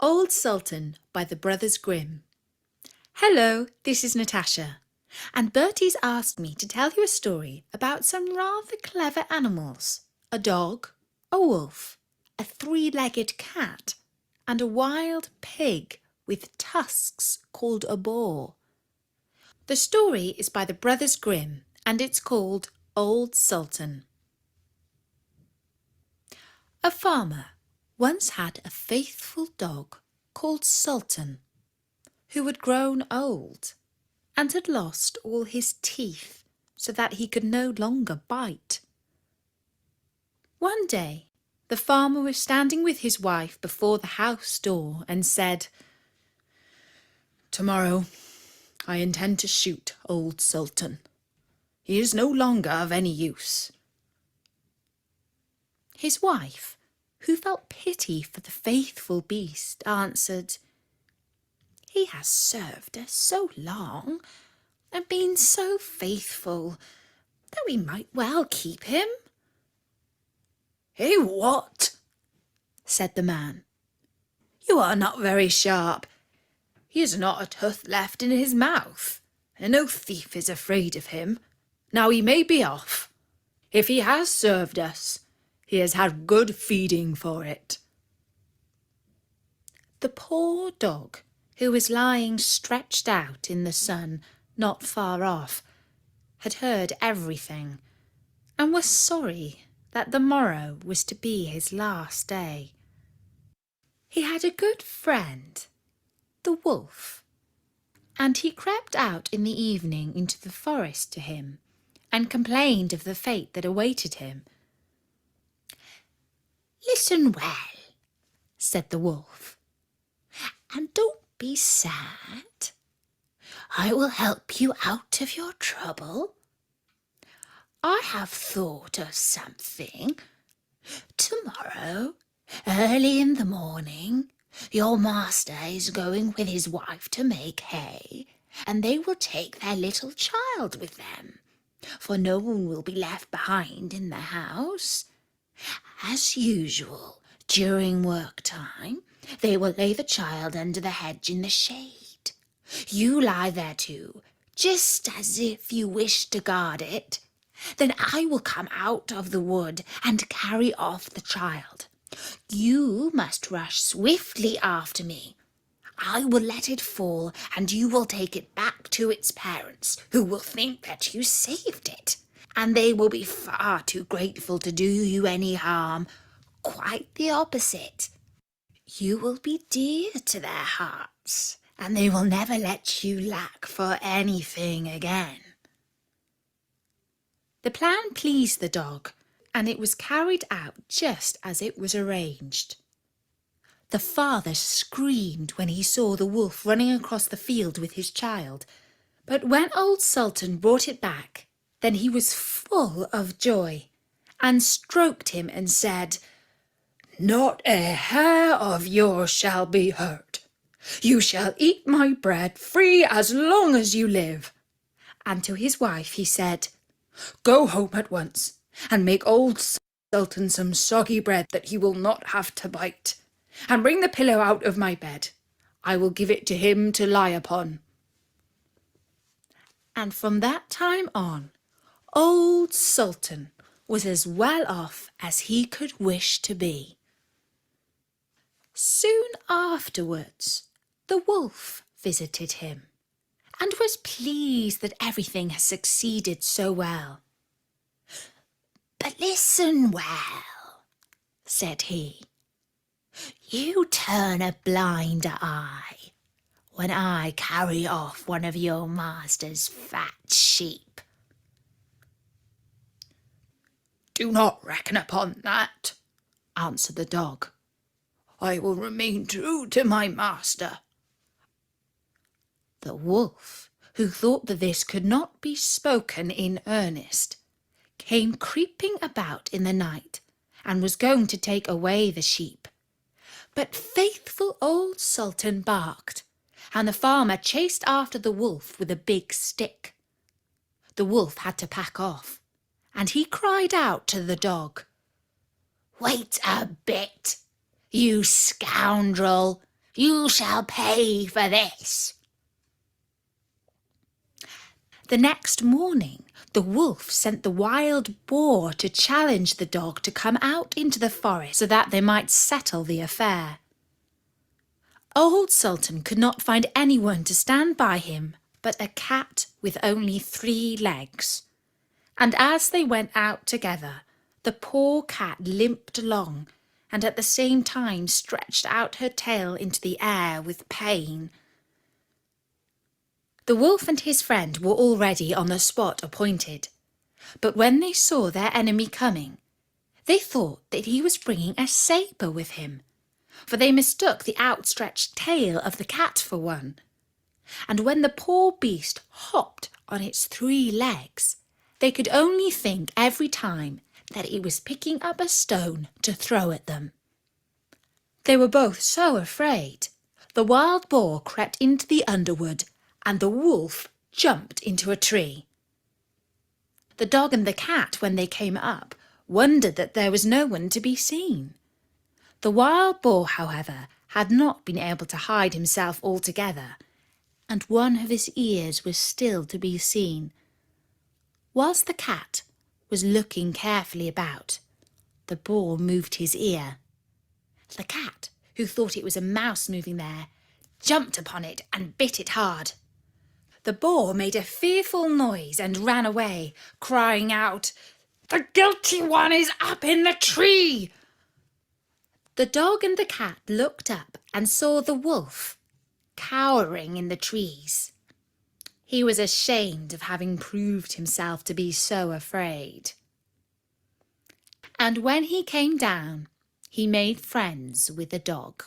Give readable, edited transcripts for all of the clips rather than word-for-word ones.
Old Sultan by the Brothers Grimm. Hello, this is Natasha, and Bertie's asked me to tell you a story about some rather clever animals. A dog, a wolf, a three-legged cat, and a wild pig with tusks called a boar. The story is by the Brothers Grimm, and it's called Old Sultan. A farmer once had a faithful dog called Sultan, who had grown old and had lost all his teeth so that he could no longer bite. One day, the farmer was standing with his wife before the house door and said, "Tomorrow I intend to shoot old Sultan. He is no longer of any use." His wife, who felt pity for the faithful beast, answered, "He has served us so long and been so faithful that we might well keep him." "Eh, what?" said the man. "You are not very sharp. He has not a tooth left in his mouth, and no thief is afraid of him. Now he may be off. If he has served us, he has had good feeding for it." The poor dog, who was lying stretched out in the sun not far off, had heard everything, and was sorry that the morrow was to be his last day. He had a good friend, the wolf, and he crept out in the evening into the forest to him and complained of the fate that awaited him. "Listen well," said the wolf, "and don't be sad. I will help you out of your trouble. I have thought of something. Tomorrow, early in the morning, your master is going with his wife to make hay, and they will take their little child with them, for no one will be left behind in the house. As usual, during work time, they will lay the child under the hedge in the shade. You lie there too, just as if you wish to guard it. Then I will come out of the wood and carry off the child. You must rush swiftly after me. I will let it fall, and you will take it back to its parents, who will think that you saved it, and they will be far too grateful to do you any harm. Quite the opposite. You will be dear to their hearts, and they will never let you lack for anything again." The plan pleased the dog, and it was carried out just as it was arranged. The father screamed when he saw the wolf running across the field with his child, but when old Sultan brought it back, then he was full of joy, and stroked him and said, "Not a hair of yours shall be hurt. You shall eat my bread free as long as you live." And to his wife he said, "Go home at once, and make old Sultan some soggy bread that he will not have to bite, and bring the pillow out of my bed. I will give it to him to lie upon." And from that time on, old Sultan was as well off as he could wish to be. Soon afterwards, the wolf visited him, and was pleased that everything had succeeded so well. "But listen well," said he. "You turn a blind eye. when I carry off one of your master's fat sheep." "Do not reckon upon that," answered the dog. "I will remain true to my master." The wolf, who thought that this could not be spoken in earnest, came creeping about in the night and was going to take away the sheep. But faithful old Sultan barked, and the farmer chased after the wolf with a big stick. The wolf had to pack off, and he cried out to the dog, "Wait a bit, you scoundrel! You shall pay for this." The next morning, the wolf sent the wild boar to challenge the dog to come out into the forest so that they might settle the affair. Old Sultan could not find anyone to stand by him but a cat with only 3 legs. And as they went out together, the poor cat limped along and at the same time stretched out her tail into the air with pain. The wolf and his friend were already on the spot appointed, but when they saw their enemy coming, they thought that he was bringing a sabre with him, for they mistook the outstretched tail of the cat for one. And when the poor beast hopped on its 3 legs, they could only think every time that it was picking up a stone to throw at them. They were both so afraid. The wild boar crept into the underwood, and the wolf jumped into a tree. The dog and the cat, when they came up, wondered that there was no one to be seen. The wild boar, however, had not been able to hide himself altogether, and one of his ears was still to be seen. Whilst the cat was looking carefully about, the boar moved his ear. The cat, who thought it was a mouse moving there, jumped upon it and bit it hard. The boar made a fearful noise and ran away, crying out, "The guilty one is up in the tree!" The dog and the cat looked up and saw the wolf cowering in the trees. He was ashamed of having proved himself to be so afraid. And when he came down, he made friends with the dog.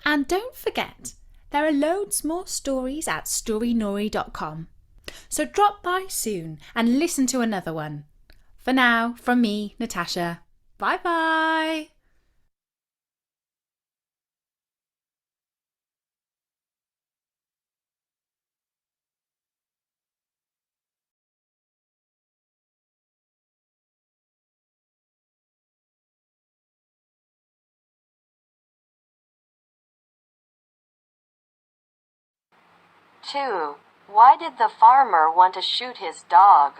And don't forget, there are loads more stories at Storynory.com. So drop by soon and listen to another one. For now, from me, Natasha, bye-bye. Two. Why did the farmer want to shoot his dog?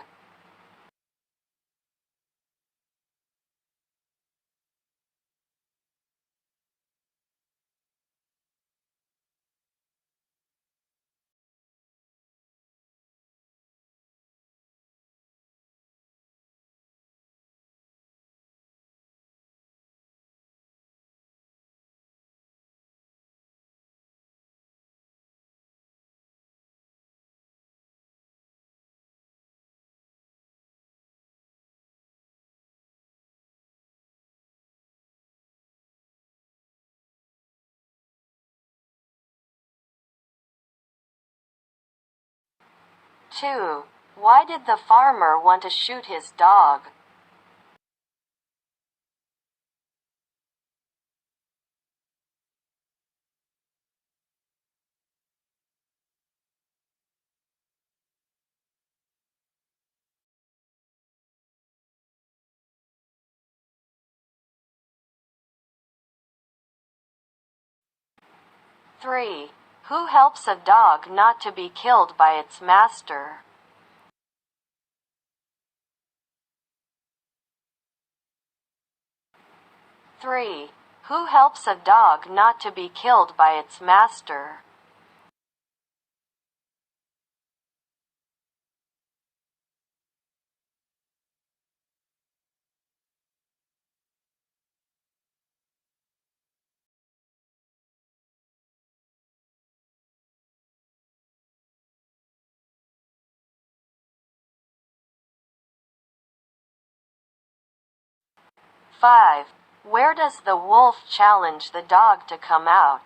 2. Why did the farmer want to shoot his dog? 3. Who helps a dog not to be killed by its master? 3. Who helps a dog not to be killed by its master? 5. Where does the wolf challenge the dog to come out?